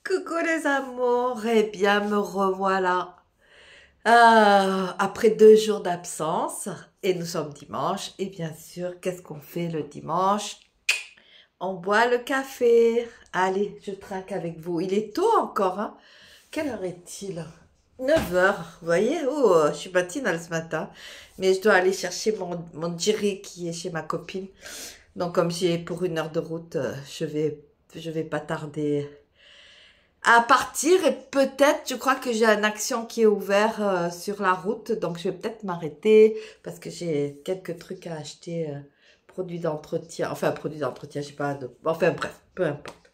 Coucou les amours, eh bien me revoilà. Après 2 jours d'absence, et nous sommes dimanche, et bien sûr, qu'est-ce qu'on fait le dimanche? On boit le café. Allez, je trinque avec vous. Il est tôt encore, hein? Quelle heure est-il? 9 heures, vous voyez? Oh, je suis matinale ce matin. Mais je dois aller chercher mon Jerry qui est chez ma copine. Donc comme j'ai pour 1 heure de route, je vais pas tarder à partir et peut-être, je crois que j'ai un action qui est ouvert sur la route, donc je vais peut-être m'arrêter parce que j'ai quelques trucs à acheter, produits d'entretien, enfin produits d'entretien, je sais pas, enfin bref, peu importe.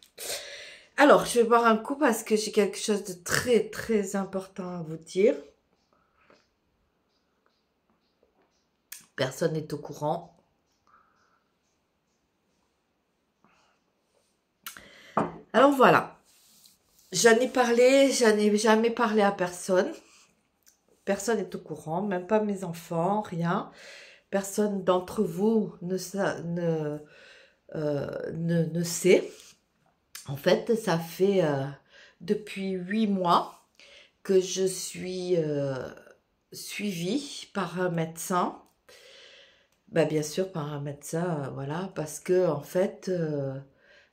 Alors, je vais boire un coup parce que j'ai quelque chose de très très important à vous dire. Personne n'est au courant. Alors voilà, j'en ai jamais parlé à personne. Personne n'est au courant, même pas mes enfants, rien. Personne d'entre vous ne sait. En fait, ça fait depuis 8 mois que je suis suivie par un médecin. Ben, bien sûr, par un médecin, voilà, parce que en fait,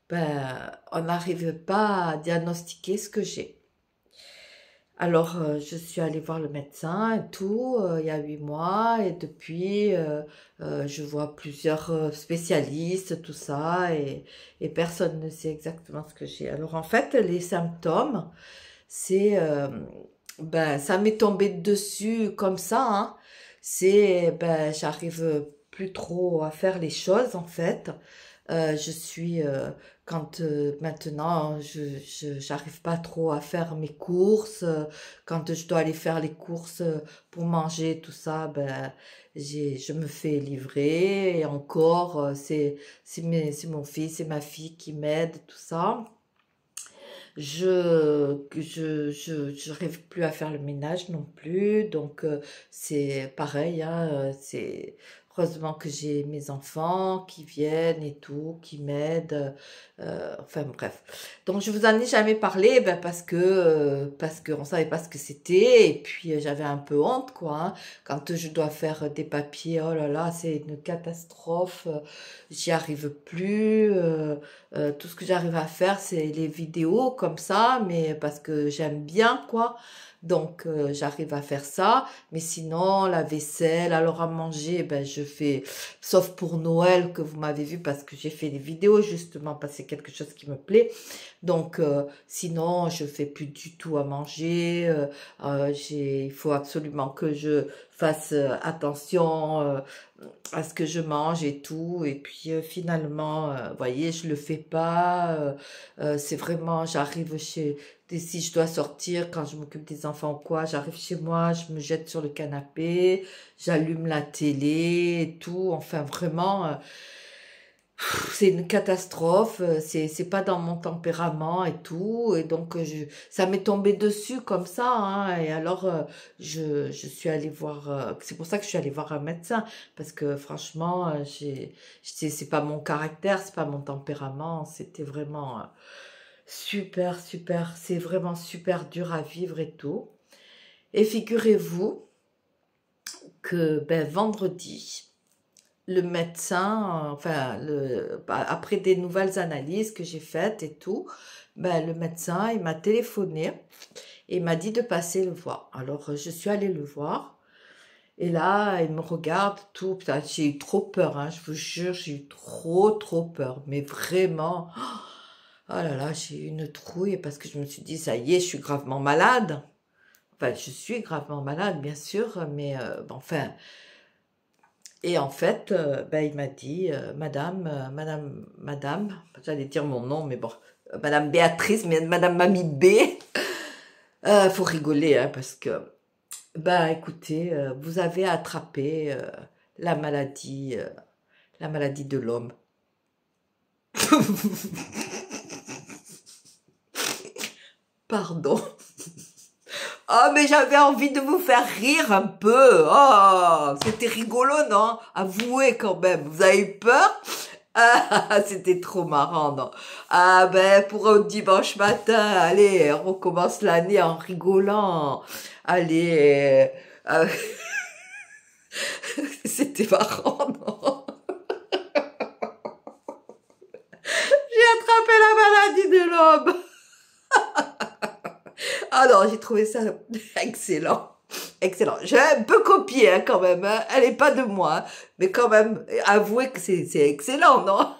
on n'arrive pas à diagnostiquer ce que j'ai. Alors, je suis allée voir le médecin et tout, il y a 8 mois, et depuis, je vois plusieurs spécialistes, tout ça, et personne ne sait exactement ce que j'ai. Alors, en fait, les symptômes, c'est, ça m'est tombé dessus comme ça, hein. J'arrive plus trop à faire les choses, en fait. Je suis quand maintenant j'arrive pas trop à faire mes courses, quand je dois aller faire les courses pour manger tout ça, je me fais livrer, et encore c'est mon fils et ma fille qui m'aident, tout ça. J'arrive plus à faire le ménage non plus, donc c'est pareil, hein, c'est heureusement que j'ai mes enfants qui viennent et tout, qui m'aident, enfin bref. Donc je vous en ai jamais parlé, parce que on savait pas ce que c'était, et puis j'avais un peu honte, quoi, hein. Quand je dois faire des papiers, oh là là, c'est une catastrophe, j'y arrive plus. Tout ce que j'arrive à faire, c'est les vidéos comme ça, mais parce que j'aime bien, quoi. Donc, j'arrive à faire ça. Mais sinon, la vaisselle, alors à manger, je fais, sauf pour Noël que vous m'avez vu parce que j'ai fait des vidéos justement, parce que c'est quelque chose qui me plaît. Donc, sinon, je fais plus du tout à manger. Il faut absolument que je fasse attention à ce que je mange et tout. Et puis finalement, voyez, je le fais pas. C'est vraiment, j'arrive si je dois sortir, quand je m'occupe des enfants ou quoi, j'arrive chez moi, je me jette sur le canapé, j'allume la télé et tout. Enfin, vraiment, c'est une catastrophe, c'est pas dans mon tempérament et tout, et donc ça m'est tombé dessus comme ça, hein. Et alors je suis allée voir, c'est pour ça que je suis allée voir un médecin, parce que franchement c'est pas mon caractère, c'est pas mon tempérament, c'était vraiment super super, c'est vraiment super dur à vivre et tout. Et figurez-vous que vendredi, le médecin, après des nouvelles analyses que j'ai faites et tout, le médecin, il m'a téléphoné et il m'a dit de passer le voir. Alors, je suis allée le voir, et là, il me regarde, tout. Putain, j'ai eu trop peur, hein, je vous jure, j'ai eu trop peur. Mais vraiment, oh là là, j'ai eu une trouille parce que je me suis dit, ça y est, je suis gravement malade. Enfin, je suis gravement malade, bien sûr, mais enfin... Et en fait, il m'a dit, madame, j'allais dire mon nom, mais bon, madame Béatrice, mais madame Mamie B, faut rigoler, hein, parce que, écoutez, vous avez attrapé la maladie, la maladie de l'homme. Pardon. Oh, mais j'avais envie de vous faire rire un peu. Oh, c'était rigolo, non? Avouez quand même. Vous avez eu peur? Ah, c'était trop marrant, non? Ah ben, pour un dimanche matin, allez, on recommence l'année en rigolant. Allez, c'était marrant, non? J'ai attrapé la maladie de l'homme. Ah non, j'ai trouvé ça excellent. Excellent. J'ai un peu copié hein, quand même. Hein. Elle est pas de moi. Hein. Mais quand même, avouez que c'est excellent, non?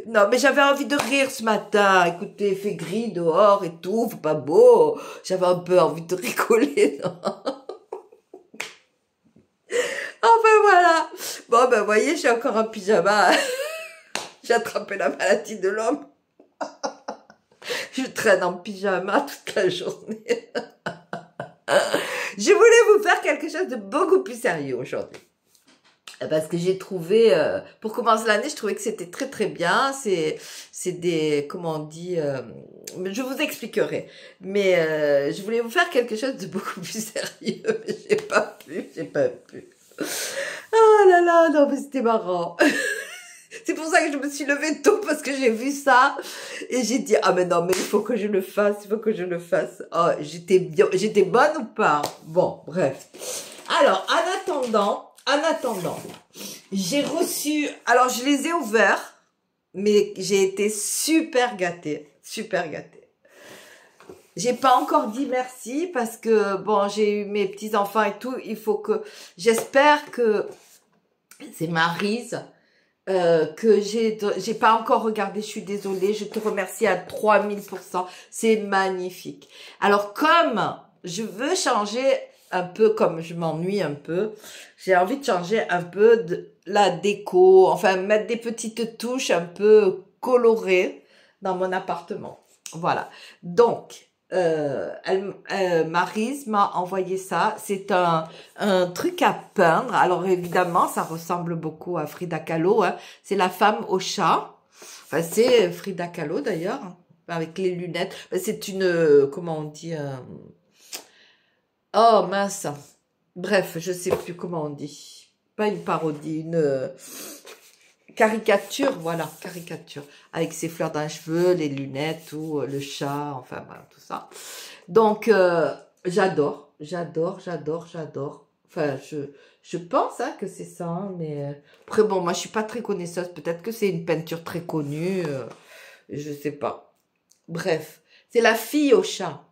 Non, mais j'avais envie de rire ce matin. Écoutez, il fait gris dehors et tout, c'est pas beau. J'avais un peu envie de rigoler, non? Enfin voilà. Bon, ben voyez, j'ai encore un pyjama. J'ai attrapé la maladie de l'homme. Je traîne en pyjama toute la journée. Je voulais vous faire quelque chose de beaucoup plus sérieux aujourd'hui. Parce que j'ai trouvé, pour commencer l'année, je trouvais que c'était très très bien. C'est des, comment on dit, je vous expliquerai. Mais je voulais vous faire quelque chose de beaucoup plus sérieux, mais j'ai pas pu. Oh là là, non mais c'était marrant. C'est pour ça que je me suis levée tôt parce que j'ai vu ça et j'ai dit ah mais non mais il faut que je le fasse, il faut que je le fasse. Oh, j'étais bien, j'étais bonne ou pas? Bon, bref. Alors, en attendant, j'ai reçu, alors je les ai ouverts, mais j'ai été super gâtée, super gâtée. J'ai pas encore dit merci parce que bon, j'ai eu mes petits enfants et tout, il faut que, j'espère que c'est Maryse. Que j'ai pas encore regardé, je suis désolée, je te remercie à 3000%, c'est magnifique. Alors comme je veux changer un peu, comme je m'ennuie un peu, j'ai envie de changer un peu de la déco, enfin mettre des petites touches un peu colorées dans mon appartement. Voilà, donc Maryse m'a envoyé ça. C'est un truc à peindre. Alors évidemment, ça ressemble beaucoup à Frida Kahlo. Hein. C'est la femme au chat. Enfin, c'est Frida Kahlo d'ailleurs, hein, avec les lunettes. C'est une, comment on dit oh mince. Bref, je sais plus comment on dit. Pas une parodie, une caricature, voilà, caricature. Avec ses fleurs dans les cheveux, les lunettes, tout, le chat, enfin voilà, tout ça. Donc, j'adore. Enfin, je pense hein, que c'est ça, hein, mais après, bon, moi, je suis pas très connaisseuse. Peut-être que c'est une peinture très connue, je sais pas. Bref, c'est la fille au chat.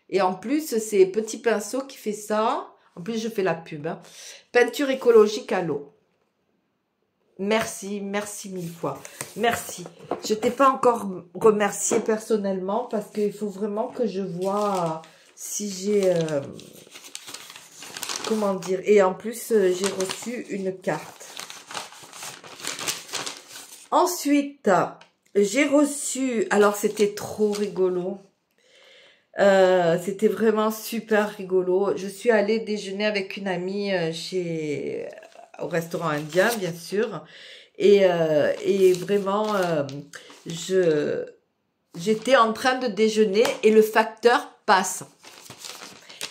Et en plus, c'est Petit Pinceau qui fait ça. En plus, je fais la pub. Hein. Peinture écologique à l'eau. Merci, merci mille fois. Merci. Je t'ai pas encore remercié personnellement parce qu'il faut vraiment que je vois si j'ai... comment dire. Et en plus, j'ai reçu une carte. Ensuite, j'ai reçu... Alors, c'était trop rigolo. C'était vraiment super rigolo. Je suis allée déjeuner avec une amie au restaurant indien, bien sûr. Et vraiment, j'étais en train de déjeuner et le facteur passe.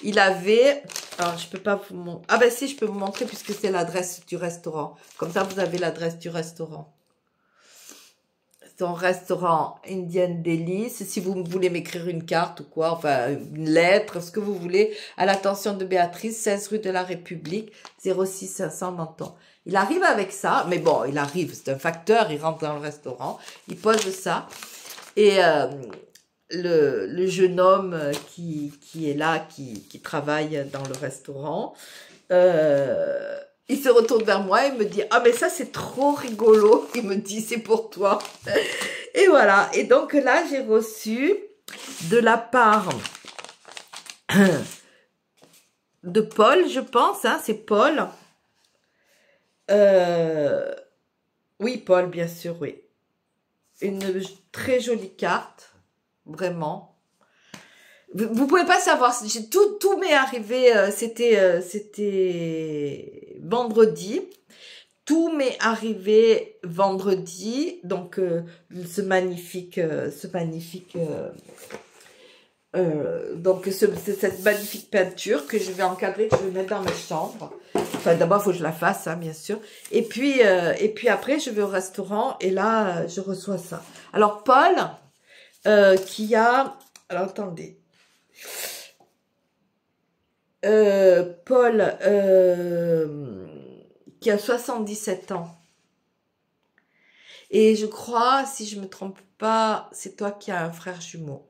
Il avait... Alors, je peux pas vous montrer. Ah ben si, je peux vous montrer puisque c'est l'adresse du restaurant. Comme ça, vous avez l'adresse du restaurant. Son restaurant Indian Délice. Si vous voulez m'écrire une carte ou quoi, enfin une lettre, ce que vous voulez, à l'attention de Béatrice, 16 rue de la République, 06 500 Menton. Il arrive avec ça, mais bon, il arrive, c'est un facteur, il rentre dans le restaurant, il pose ça, et le jeune homme qui est là, qui travaille dans le restaurant, il se retourne vers moi et me dit « Ah, mais ça, c'est trop rigolo !» Il me dit « C'est pour toi !» Et voilà. Et donc là, j'ai reçu de la part de Paul, je pense. Hein, c'est Paul. Oui, Paul, bien sûr, oui. Une très jolie carte. Vraiment. Vous pouvez pas savoir, tout m'est arrivé, c'était vendredi, tout m'est arrivé vendredi, donc ce magnifique Donc c'est cette magnifique peinture que je vais encadrer, que je vais mettre dans ma chambre. Enfin d'abord il faut que je la fasse, hein, bien sûr. Et puis après je vais au restaurant et là je reçois ça. Alors Paul qui a, alors attendez, Paul qui a 77 ans. Et je crois, si je me trompe pas, c'est toi qui as un frère jumeau.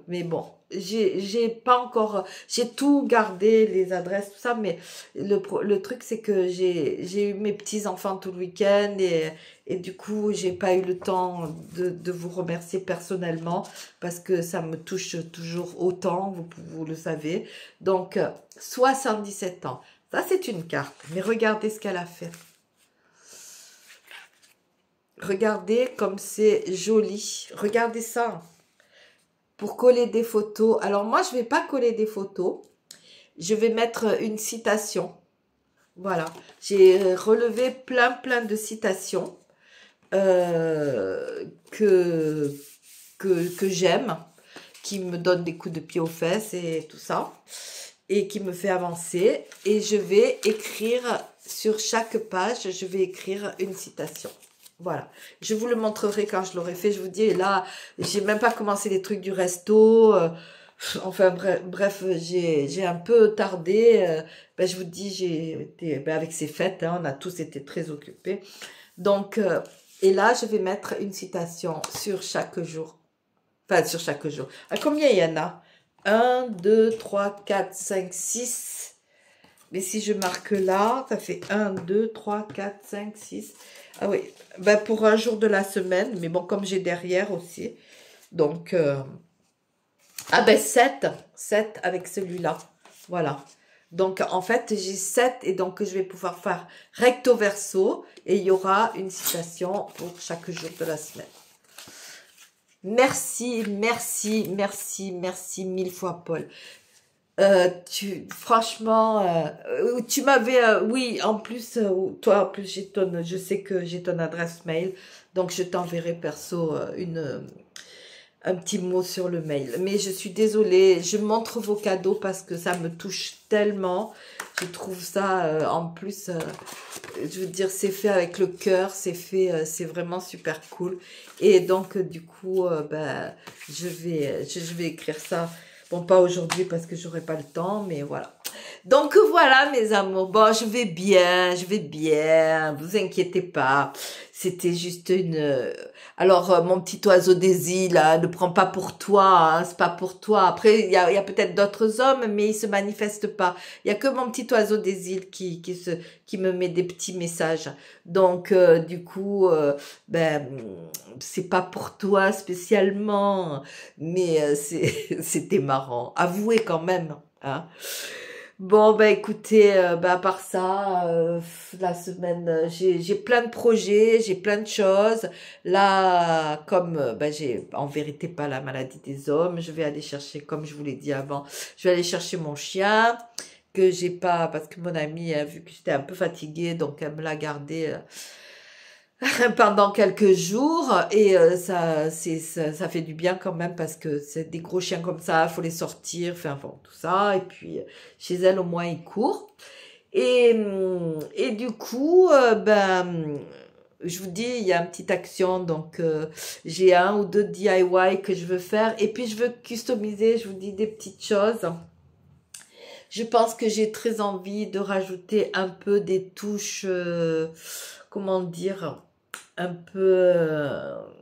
Mais bon, j'ai pas encore, j'ai tout gardé, les adresses, tout ça, mais le truc c'est que j'ai eu mes petits-enfants tout le week-end et du coup, j'ai pas eu le temps de vous remercier personnellement parce que ça me touche toujours autant, vous le savez. Donc, 77 ans. Ça, c'est une carte, mais regardez ce qu'elle a fait. Regardez comme c'est joli. Regardez ça. Pour coller des photos. Alors moi, je vais pas coller des photos. Je vais mettre une citation. Voilà. J'ai relevé plein de citations que j'aime, qui me donnent des coups de pied aux fesses et tout ça, et qui me fait avancer. Et je vais écrire sur chaque page, je vais écrire une citation. Voilà, je vous le montrerai quand je l'aurai fait. Je vous dis, là, j'ai même pas commencé les trucs du resto. Enfin, bref, j'ai un peu tardé. Ben, je vous dis, j'ai été, ben, avec ces fêtes, hein, on a tous été très occupés. Donc, et là, je vais mettre une citation sur chaque jour. Enfin, sur chaque jour. À combien il y en a? 1, 2, 3, 4, 5, 6. Mais si je marque là, ça fait 1, 2, 3, 4, 5, 6. Ah oui, ben pour un jour de la semaine, mais bon, comme j'ai derrière aussi. Donc, ah ben 7 avec celui-là. Voilà. Donc, en fait, j'ai 7 et donc je vais pouvoir faire recto verso et il y aura une citation pour chaque jour de la semaine. Merci, merci, merci, merci mille fois, Paul. Franchement, tu m'avais, oui, en plus, toi, en plus, je sais que j'ai ton adresse mail, donc je t'enverrai perso un petit mot sur le mail. Mais je suis désolée, je montre vos cadeaux parce que ça me touche tellement. Je trouve ça, en plus, je veux dire, c'est fait avec le cœur, c'est fait, c'est vraiment super cool. Et donc, du coup, ben, je vais écrire ça. Bon, pas aujourd'hui parce que j'aurai pas le temps, mais voilà. Donc voilà, mes amours. Bon, je vais bien. Vous inquiétez pas. C'était juste une... Alors, mon petit oiseau des îles, là, ne prends pas pour toi, hein, c'est pas pour toi. Après, il y a peut-être d'autres hommes, mais ils se manifestent pas. Il y a que mon petit oiseau des îles qui me met des petits messages. Donc, du coup, ben, c'est pas pour toi spécialement, mais c'était marrant. Avouez quand même, hein. Bon, bah écoutez, bah, à part ça, la semaine, j'ai plein de projets, j'ai plein de choses. Là, comme bah, j'ai en vérité pas la maladie des hommes, je vais aller chercher, comme je vous l'ai dit avant, je vais aller chercher mon chien, que j'ai pas, parce que mon amie a vu que j'étais un peu fatiguée, donc elle me l'a gardé pendant quelques jours et ça fait du bien quand même parce que c'est des gros chiens comme ça, faut les sortir, enfin bon, tout ça. Et puis chez elle au moins ils courent et du coup ben je vous dis il y a une petite action donc j'ai 1 ou 2 DIY que je veux faire et puis je veux customiser, je vous dis des petites choses. Je pense que j'ai très envie de rajouter un peu des touches comment dire, un peu,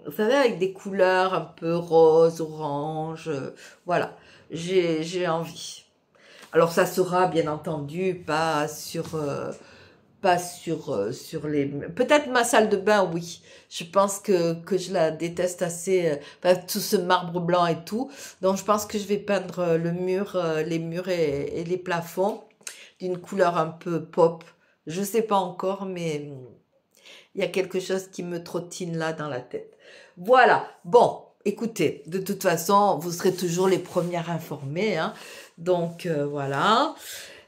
vous savez, avec des couleurs un peu rose, orange, voilà, j'ai envie. Alors ça sera bien entendu pas sur les, peut-être ma salle de bain, oui. Je pense que je la déteste assez, enfin, tout ce marbre blanc et tout. Donc je pense que je vais peindre le mur, les murs et les plafonds d'une couleur un peu pop. Je sais pas encore, mais il y a quelque chose qui me trottine là dans la tête. Voilà. Bon, écoutez, de toute façon, vous serez toujours les premières informées, hein. Donc, voilà.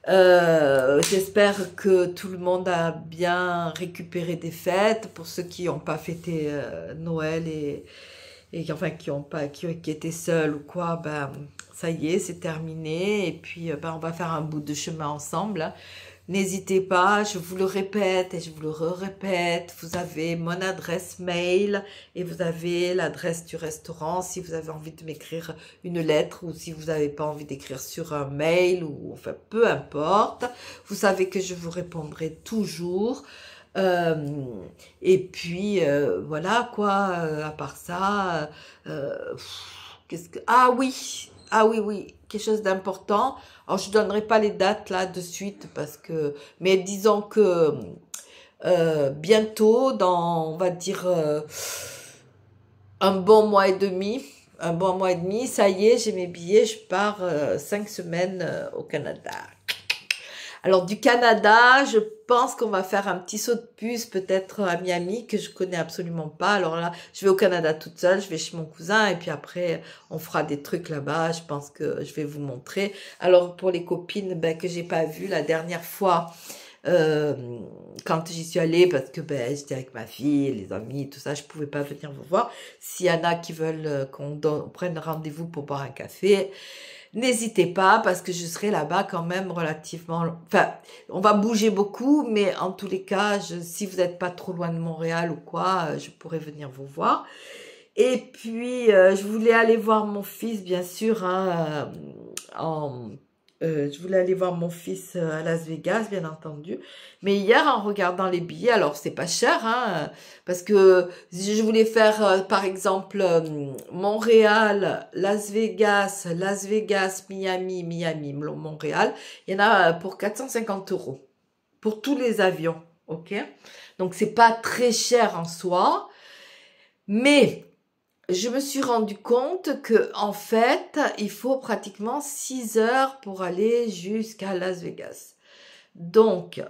J'espère que tout le monde a bien récupéré des fêtes. Pour ceux qui n'ont pas fêté Noël et enfin qui étaient seuls ou quoi, ben ça y est, c'est terminé. Et puis, ben, on va faire un bout de chemin ensemble, hein. N'hésitez pas, je vous le répète et je vous le répète, vous avez mon adresse mail et vous avez l'adresse du restaurant si vous avez envie de m'écrire une lettre ou si vous n'avez pas envie d'écrire sur un mail ou enfin peu importe. Vous savez que je vous répondrai toujours. Et puis voilà quoi, à part ça, qu'est-ce que... Ah oui, quelque chose d'important. Alors, je donnerai pas les dates là de suite parce que, mais disons que bientôt, dans, on va dire un bon mois et demi, ça y est, j'ai mes billets, je pars 5 semaines au Canada. Alors du Canada, je pense qu'on va faire un petit saut de puce peut-être à Miami que je connais absolument pas. Alors là, je vais au Canada toute seule, je vais chez mon cousin et puis après on fera des trucs là-bas. Je pense que je vais vous montrer. Alors pour les copines ben, que j'ai pas vues la dernière fois quand j'y suis allée parce que ben j'étais avec ma fille, les amis, tout ça, je pouvais pas venir vous voir. S'il y en a qui veulent qu'on prenne rendez-vous pour boire un café. N'hésitez pas parce que je serai là-bas quand même relativement... Enfin, on va bouger beaucoup, mais en tous les cas, si vous n'êtes pas trop loin de Montréal ou quoi, je pourrais venir vous voir. Et puis, je voulais aller voir mon fils, bien sûr, hein, je voulais aller voir mon fils à Las Vegas, bien entendu. Mais hier, en regardant les billets, alors c'est pas cher, hein, parce que je voulais faire, par exemple, Montréal, Las Vegas, Miami, Montréal. Il y en a pour 450 € pour tous les avions, ok? Donc c'est pas très cher en soi, mais je me suis rendu compte que en fait, il faut pratiquement 6 heures pour aller jusqu'à Las Vegas. Donc,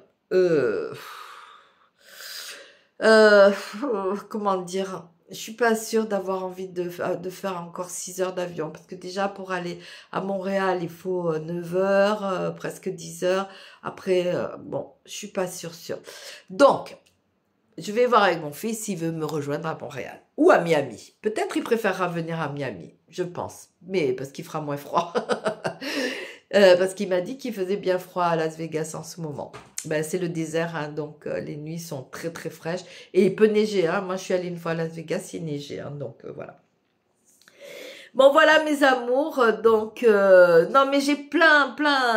comment dire, je suis pas sûre d'avoir envie de faire encore 6 heures d'avion parce que déjà pour aller à Montréal, il faut 9 heures, presque 10 heures. Après, bon, je suis pas sûre. Donc, je vais voir avec mon fils s'il veut me rejoindre à Montréal ou à Miami. Peut-être il préférera venir à Miami, je pense. Mais parce qu'il fera moins froid. Parce qu'il m'a dit qu'il faisait bien froid à Las Vegas en ce moment. Ben, c'est le désert, hein, donc les nuits sont très très fraîches. Et il peut neiger. Hein. Moi, je suis allée une fois à Las Vegas, il neigeait. Hein, donc voilà. Bon, voilà mes amours, donc, non, mais j'ai plein,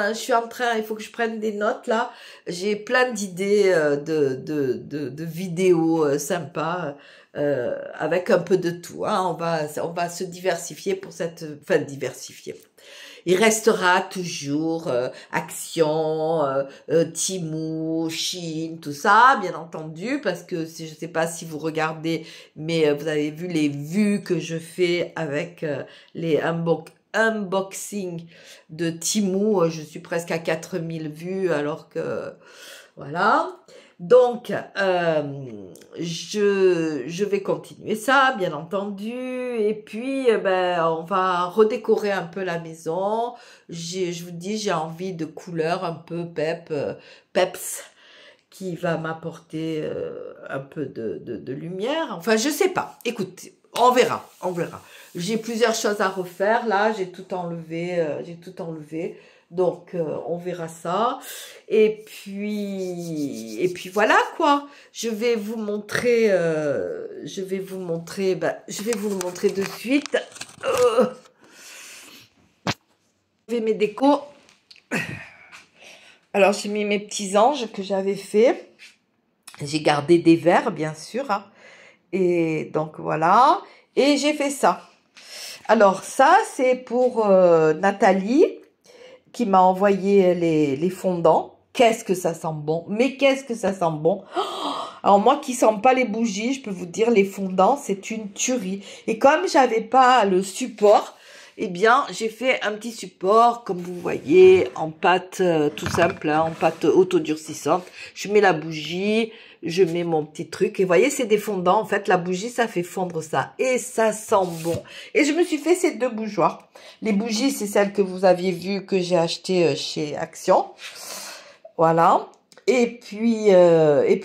je suis en train, il faut que je prenne des notes, là, j'ai plein d'idées de vidéos sympas, avec un peu de tout, hein, on va se diversifier pour cette, enfin, diversifier. Il restera toujours Action, Temu, Chine, tout ça, bien entendu, parce que je ne sais pas si vous regardez, mais vous avez vu les vues que je fais avec les unboxing de Temu. Je suis presque à 4000 vues, alors que voilà. Donc, je vais continuer ça, bien entendu. Et puis, ben, on va redécorer un peu la maison. Je vous dis, j'ai envie de couleurs un peu peps, qui va m'apporter un peu de lumière. Enfin, je sais pas. Écoutez, on verra. J'ai plusieurs choses à refaire. Là, j'ai tout enlevé. Donc, on verra ça. Et puis voilà quoi. Je vais vous le montrer de suite. Je vais mes décos. Alors, j'ai mis mes petits anges que j'avais fait. J'ai gardé des verres, bien sûr. Hein. Et donc, voilà. Et j'ai fait ça. Alors, ça, c'est pour Nathalie, qui m'a envoyé les fondants. Qu'est-ce que ça sent bon. Mais qu'est-ce que ça sent bon. Alors moi qui sens pas les bougies, je peux vous dire les fondants, c'est une tuerie. Et comme j'avais pas le support, eh bien j'ai fait un petit support, comme vous voyez, en pâte tout simple, hein, en pâte autodurcissante. Je mets la bougie, je mets mon petit truc. Et vous voyez, c'est des fondants. En fait, la bougie, ça fait fondre ça. Et ça sent bon. Et je me suis fait ces deux bougeoirs. Les bougies, c'est celles que vous aviez vues que j'ai achetées chez Action. Voilà. Et puis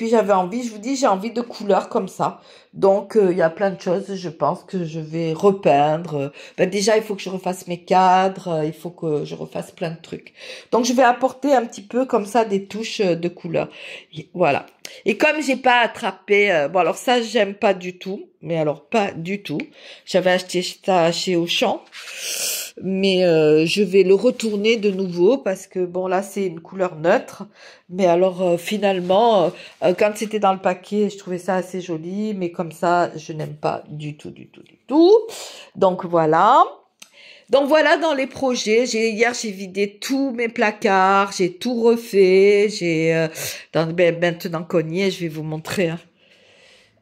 j'avais envie, je vous dis, j'ai envie de couleurs comme ça. Donc il y a plein de choses, je pense que je vais repeindre. Ben, déjà, il faut que je refasse mes cadres, il faut que je refasse plein de trucs. Donc je vais apporter un petit peu comme ça des touches de couleurs. Voilà. Et comme j'ai pas attrapé, bon alors ça j'aime pas du tout, mais alors pas du tout. J'avais acheté ça chez Auchan. Mais je vais le retourner de nouveau parce que bon là c'est une couleur neutre, mais alors finalement quand c'était dans le paquet je trouvais ça assez joli, mais comme ça je n'aime pas du tout du tout du tout. Donc voilà. Donc voilà dans les projets. Hier j'ai vidé tous mes placards, j'ai tout refait, maintenant cogné, je vais vous montrer, hein.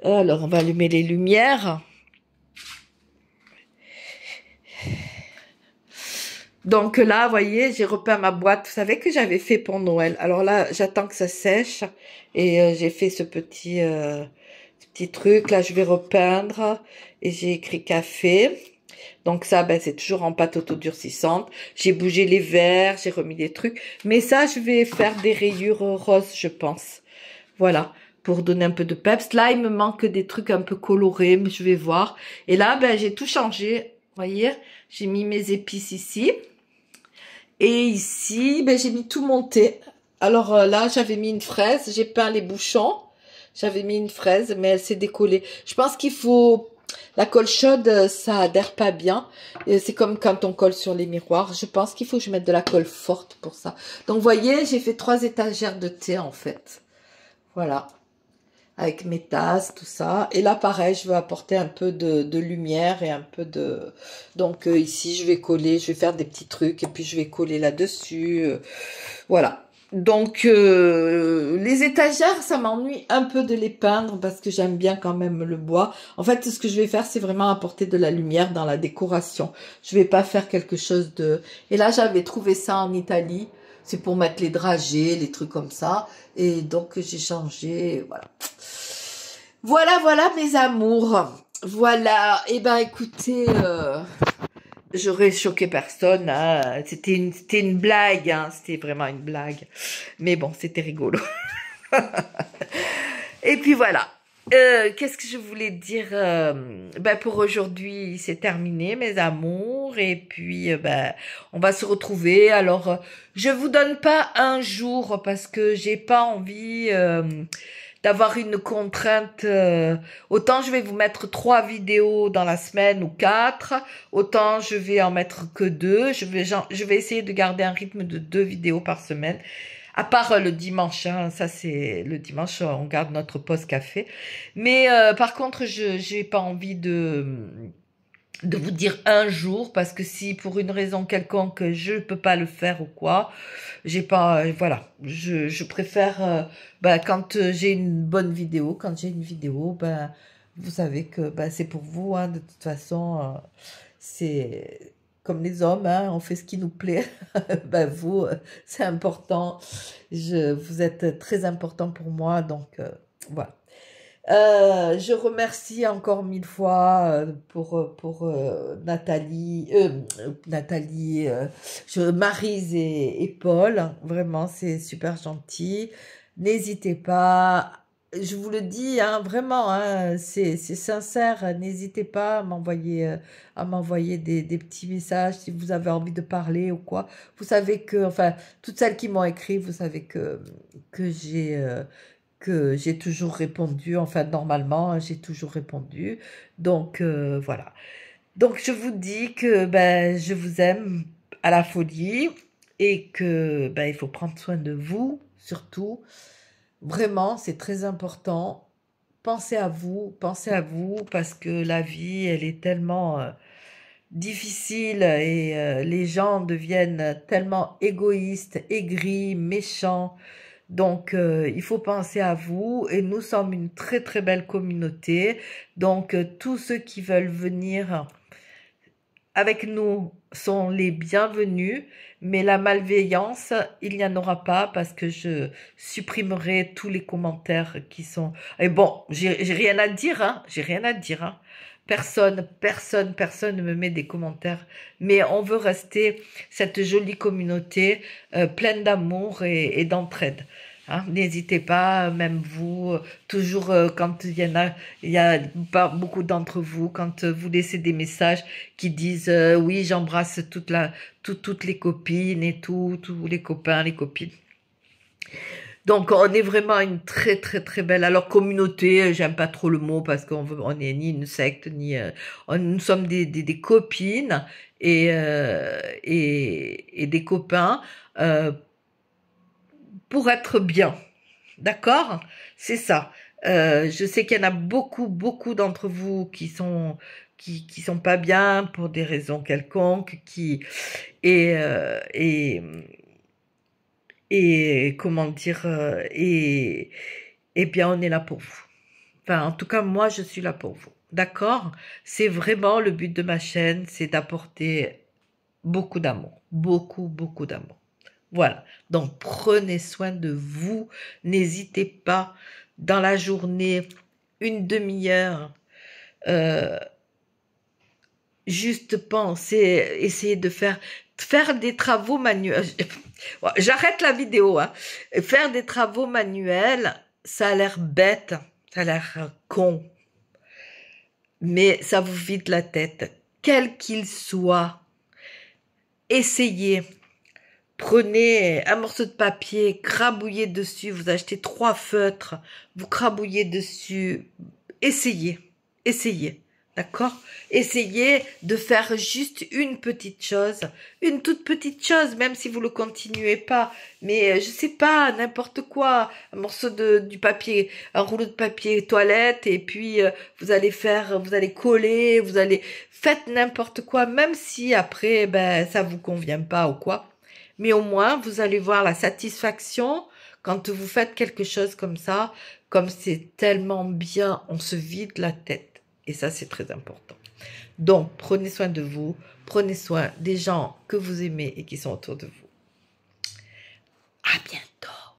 Alors on va allumer les lumières. Donc là, vous voyez, j'ai repeint ma boîte. Vous savez que j'avais fait pour Noël. Alors là, j'attends que ça sèche. Et j'ai fait ce petit truc. Là, je vais repeindre. Et j'ai écrit café. Donc ça, ben, c'est toujours en pâte autodurcissante. J'ai bougé les verres, j'ai remis des trucs. Mais ça, je vais faire des rayures roses, je pense. Voilà, pour donner un peu de peps. Là, il me manque des trucs un peu colorés, mais je vais voir. Et là, ben, j'ai tout changé. Vous voyez, j'ai mis mes épices ici. Et ici, ben, j'ai mis tout mon thé. Alors là, j'avais mis une fraise, j'ai peint les bouchons. J'avais mis une fraise, mais elle s'est décollée. Je pense qu'il faut... La colle chaude, ça adhère pas bien. C'est comme quand on colle sur les miroirs. Je pense qu'il faut que je mette de la colle forte pour ça. Donc, vous voyez, j'ai fait 3 étagères de thé, en fait. Voilà. Avec mes tasses, tout ça. Et là, pareil, je veux apporter un peu de lumière et un peu de... Donc, ici, je vais coller, je vais faire des petits trucs et puis je vais coller là-dessus. Voilà. Donc, les étagères, ça m'ennuie un peu de les peindre parce que j'aime bien quand même le bois. En fait, ce que je vais faire, c'est vraiment apporter de la lumière dans la décoration. Je vais pas faire quelque chose de... Et là, j'avais trouvé ça en Italie. C'est pour mettre les dragées, les trucs comme ça. Et donc, j'ai changé, voilà. Voilà, mes amours. Voilà. Eh ben, écoutez, j'aurais choqué personne, hein. C'était une blague, hein. C'était vraiment une blague. Mais bon, c'était rigolo. Et puis voilà. Qu'est-ce que je voulais dire, ben pour aujourd'hui, c'est terminé, mes amours. Et puis, ben, on va se retrouver. Alors, je vous donne pas un jour parce que j'ai pas envie d'avoir une contrainte. Autant je vais vous mettre 3 vidéos dans la semaine ou 4, autant je vais en mettre que 2. Je vais essayer de garder un rythme de 2 vidéos par semaine. À part le dimanche, hein, ça c'est le dimanche, on garde notre pause café. Mais par contre, j'ai pas envie de vous dire un jour parce que si pour une raison quelconque je peux pas le faire ou quoi, j'ai pas, voilà, je préfère quand j'ai une bonne vidéo, quand j'ai une vidéo, ben vous savez que ben, c'est pour vous, hein, de toute façon, c'est comme les hommes, hein, on fait ce qui nous plaît. Ben vous, c'est important, vous êtes très important pour moi, donc voilà. Je remercie encore 1000 fois pour Nathalie, Maryse et Paul. Vraiment, c'est super gentil. N'hésitez pas, je vous le dis, hein, vraiment, hein, c'est sincère. N'hésitez pas à m'envoyer des petits messages si vous avez envie de parler ou quoi. Vous savez que, enfin, toutes celles qui m'ont écrit, vous savez que j'ai toujours répondu, enfin normalement j'ai toujours répondu, donc voilà. Donc je vous dis que ben je vous aime à la folie et que ben il faut prendre soin de vous surtout. Vraiment, c'est très important. Pensez à vous parce que la vie elle est tellement difficile et les gens deviennent tellement égoïstes, aigris, méchants. Donc, il faut penser à vous et nous sommes une très très belle communauté. Donc, tous ceux qui veulent venir avec nous sont les bienvenus, mais la malveillance, il n'y en aura pas parce que je supprimerai tous les commentaires qui sont... Et bon, j'ai rien à dire, hein, j'ai rien à dire, hein. Personne ne me met des commentaires, mais on veut rester cette jolie communauté pleine d'amour et d'entraide. hein. N'hésitez pas, même vous, toujours quand il y a pas beaucoup d'entre vous, quand vous laissez des messages qui disent oui, j'embrasse toutes les copines et tous les copains, les copines. Donc, on est vraiment une très, très, très belle. Alors, communauté, j'aime pas trop le mot parce on est ni une secte, ni, nous sommes des copines et des copains, euh, pour être bien. D'accord? C'est ça. Je sais qu'il y en a beaucoup, beaucoup d'entre vous qui sont pas bien pour des raisons quelconques, et, euh, et, et comment dire, et bien on est là pour vous. Enfin, en tout cas, moi, je suis là pour vous. D'accord? C'est vraiment le but de ma chaîne, c'est d'apporter beaucoup d'amour. Beaucoup, beaucoup d'amour. Voilà. Donc, prenez soin de vous. N'hésitez pas, dans la journée, une demi-heure, euh, juste penser, essayer de faire des travaux manuels. J'arrête la vidéo, hein. Faire des travaux manuels, ça a l'air bête, ça a l'air con, mais ça vous vide la tête. Quel qu'il soit, essayez. Prenez un morceau de papier, crabouillez dessus, vous achetez 3 feutres, vous crabouillez dessus, essayez, essayez, d'accord? Essayez de faire juste une petite chose, une toute petite chose, même si vous le continuez pas, mais je sais pas, n'importe quoi, un morceau du papier, un rouleau de papier toilette, et puis vous allez coller, faites n'importe quoi, même si après, ben, ça vous convient pas ou quoi. Mais au moins, vous allez voir la satisfaction quand vous faites quelque chose comme ça, comme c'est tellement bien, on se vide la tête. Et ça, c'est très important. Donc, prenez soin de vous, prenez soin des gens que vous aimez et qui sont autour de vous.